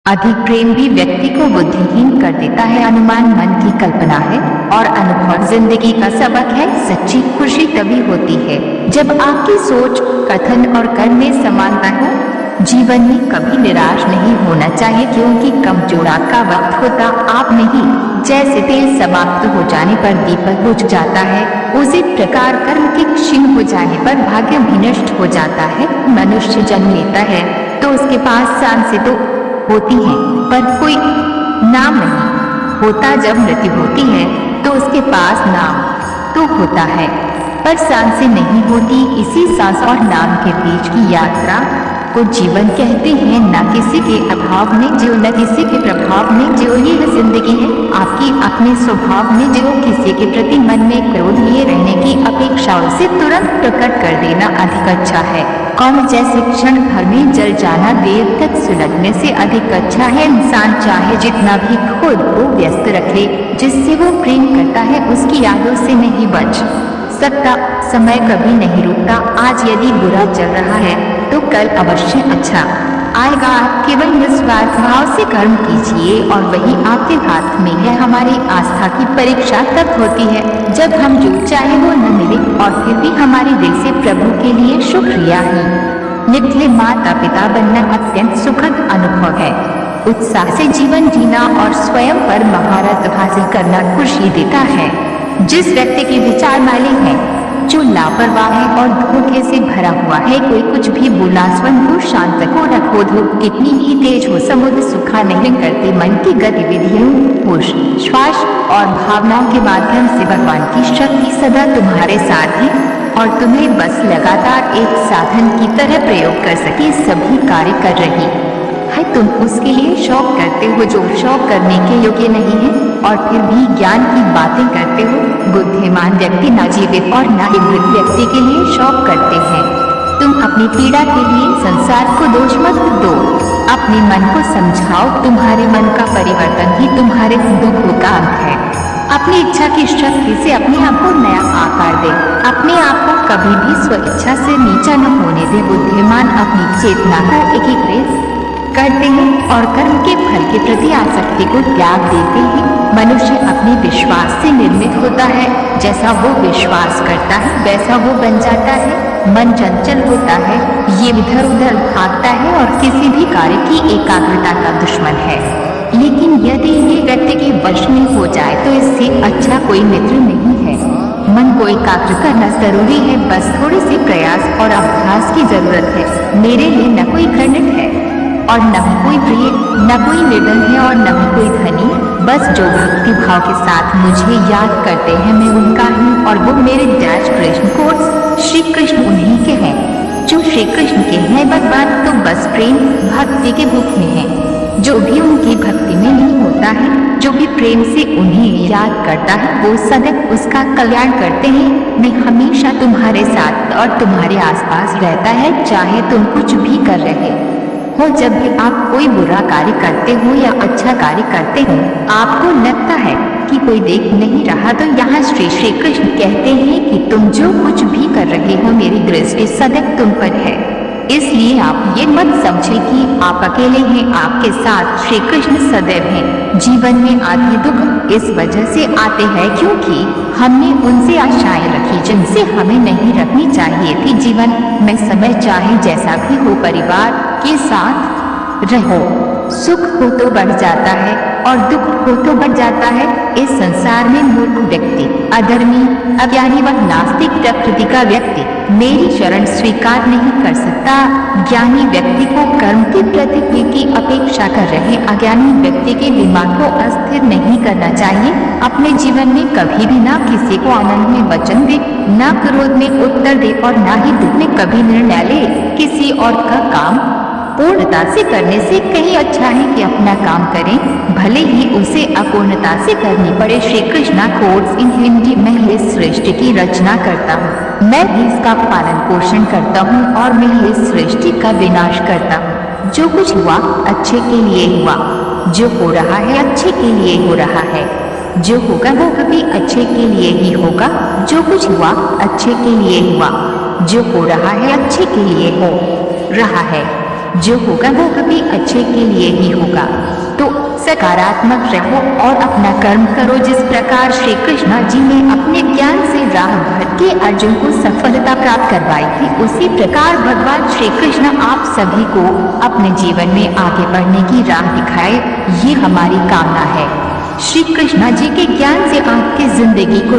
अधिक प्रेम भी व्यक्ति को बुद्धिहीन कर देता है। अनुमान मन की कल्पना है और अनुभव जिंदगी का सबक है। सच्ची खुशी तभी होती है जब आपकी सोच, कथन और कर्म में समानता हो। जीवन में कभी निराश नहीं होना चाहिए, क्योंकि कमजोरा का वक्त होता आप नहीं। जैसे तेल समाप्त हो जाने पर दीपक बुझ जाता है, उसी प्रकार कर्म के क्षीण हो जाने पर भाग्य भी नष्ट हो जाता है। मनुष्य जन्म लेता है तो उसके पास सांसें तो होती हैं, पर कोई नाम नहीं होता। जब मृत्यु होती है तो उसके पास नाम तो होता है, पर सांसें नहीं होती। इसी सांस और नाम के बीच की यात्रा को जीवन कहते हैं। न किसी के अभाव में जियो, न किसी के प्रभाव में जियो, ये जिंदगी है आपकी अपने स्वभाव में जियो। किसी के प्रति मन में क्रोध लिए रहने की अपेक्षा उसे तुरंत प्रकट कर देना अधिक अच्छा है। कौन जैसे क्षण भर में जल जाना देर तक सुलगने से अधिक अच्छा है। इंसान चाहे जितना भी खुद को व्यस्त रखे, जिससे वो प्रेम करता है उसकी यादों से नहीं बच सकता। समय कभी नहीं रुकता। आज यदि बुरा चल रहा है तो कल अवश्य अच्छा आएगा। आप केवल निस्वार्थ भाव से कर्म कीजिए और वही आपके हाथ में है। हमारी आस्था की परीक्षा तब होती है जब हम जो चाहे वो न मिले और फिर भी हमारे दिल से प्रभु के लिए शुक्रिया ही निकले। माता पिता बनना अत्यंत सुखद अनुभव है। उत्साह से जीवन जीना और स्वयं पर महारत हासिल करना खुशी देता है। जिस व्यक्ति के विचार माले हैं, जो लापरवाह है और धोखे से भरा हुआ है, कोई कुछ भी बोला स्वयं को शांत को रखो। धूप कितनी भी तेज हो समुद्र सूखा नहीं करते। मन की गतिविधियों, होश, श्वास और भावनाओं के माध्यम से भगवान की शक्ति सदा तुम्हारे साथ है और तुम्हें बस लगातार एक साधन की तरह प्रयोग कर सके सभी कार्य कर रही है। तुम उसके लिए शौक करते हो जो शौक करने के योग्य नहीं है, और फिर भी ज्ञान की बातें करते हो। बुद्धिमान व्यक्ति ना जीवित और ना मृत व्यक्ति के लिए शौक करते हैं। तुम अपनी पीड़ा के लिए संसार को दोष मत दो, अपने मन को समझाओ। तुम्हारे मन का परिवर्तन ही तुम्हारे दुखों का अंत है। अपनी इच्छा की शक्ति से अपने आप को नया आकार दे। अपने आप को कभी भी स्व इच्छा से नीचा न होने दे। बुद्धिमान अपनी चेतना को एकीकृत करते हैं और कर्म के फल के प्रति आसक्ति को त्याग देते हैं। मनुष्य अपने विश्वास से निर्मित होता है। जैसा वो विश्वास करता है वैसा वो बन जाता है। मन चंचल होता है, ये इधर उधर भागता है और किसी भी कार्य की एकाग्रता का दुश्मन है। लेकिन यदि ये व्यक्ति के वश में हो जाए तो इससे अच्छा कोई मित्र नहीं है। मन को एकाग्र करना जरूरी है, बस थोड़े से प्रयास और अभ्यास की जरूरत है। मेरे लिए न कोई घृणित है और न कोई प्रिय, न कोई निर्धन है और न कोई धनी। बस जो भक्ति भाव के साथ मुझे याद करते हैं मैं उनका हूँ, और वो मेरे डैश कृष्ण कोट्स श्री कृष्ण उन्हीं के हैं जो श्री कृष्ण के हैं। भगवान तो बस प्रेम भक्ति के भूखे हैं। जो भी उनकी भक्ति में नहीं होता है, जो भी प्रेम से उन्हें याद करता है, वो सदैव उसका कल्याण करते हैं। मैं हमेशा तुम्हारे साथ और तुम्हारे आसपास रहता है, चाहे तुम कुछ भी कर रहे हो। जब भी आप कोई बुरा कार्य करते हो या अच्छा कार्य करते हो, आपको लगता है कि कोई देख नहीं रहा, तो यहाँ श्री श्री कृष्ण कहते हैं कि तुम जो कुछ भी कर रहे हो मेरी दृष्टि सदैव तुम पर है। इसलिए आप ये मत समझे कि आप अकेले हैं, आपके साथ श्री कृष्ण सदैव हैं। जीवन में आधे दुख इस वजह से आते हैं क्योंकि हमने उनसे आशाएं रखी जिनसे हमें नहीं रखनी चाहिए थी। जीवन में समय चाहे जैसा भी हो, परिवार के साथ रहो। सुख हो तो बढ़ जाता है और दुख हो तो बढ़ जाता है। इस संसार में मूर्ख व्यक्ति, अधर्मी, अज्ञानी व नास्तिक प्रकृति का व्यक्ति मेरी शरण स्वीकार नहीं कर सकता। ज्ञानी व्यक्ति को कर्म के प्रतिफल की अपेक्षा कर रहे अज्ञानी व्यक्ति के दिमाग को अस्थिर नहीं करना चाहिए। अपने जीवन में कभी भी ना किसी को आनंद में वचन दे, ना क्रोध में उत्तर दे और ना ही दुख में कभी निर्णय ले। किसी और का काम पूर्णता से करने से कहीं अच्छा है कि अपना काम करें, भले ही उसे अपूर्णता से करनी पड़े। श्री कृष्णा कोट्स इन हिंदी में इस सृष्टि की रचना करता हूँ, मैं भी इसका पालन पोषण करता हूँ और मैं इस सृष्टि का विनाश करता हूँ। जो कुछ हुआ अच्छे के लिए हुआ, जो हो रहा है अच्छे के लिए हो रहा है, जो होगा वो कभी अच्छे के लिए ही होगा। जो कुछ हुआ अच्छे के लिए हुआ, जो हो रहा है अच्छे के लिए हो रहा है। जो होगा वो कभी अच्छे के लिए ही होगा। तो सकारात्मक रहो और अपना कर्म करो। जिस प्रकार श्री कृष्ण जी ने अपने ज्ञान से राह भटके अर्जुन को सफलता प्राप्त करवाई थी, उसी प्रकार भगवान श्री कृष्ण आप सभी को अपने जीवन में आगे बढ़ने की राह दिखाए, ये हमारी कामना है। श्री कृष्ण जी के ज्ञान से आपकी जिंदगी को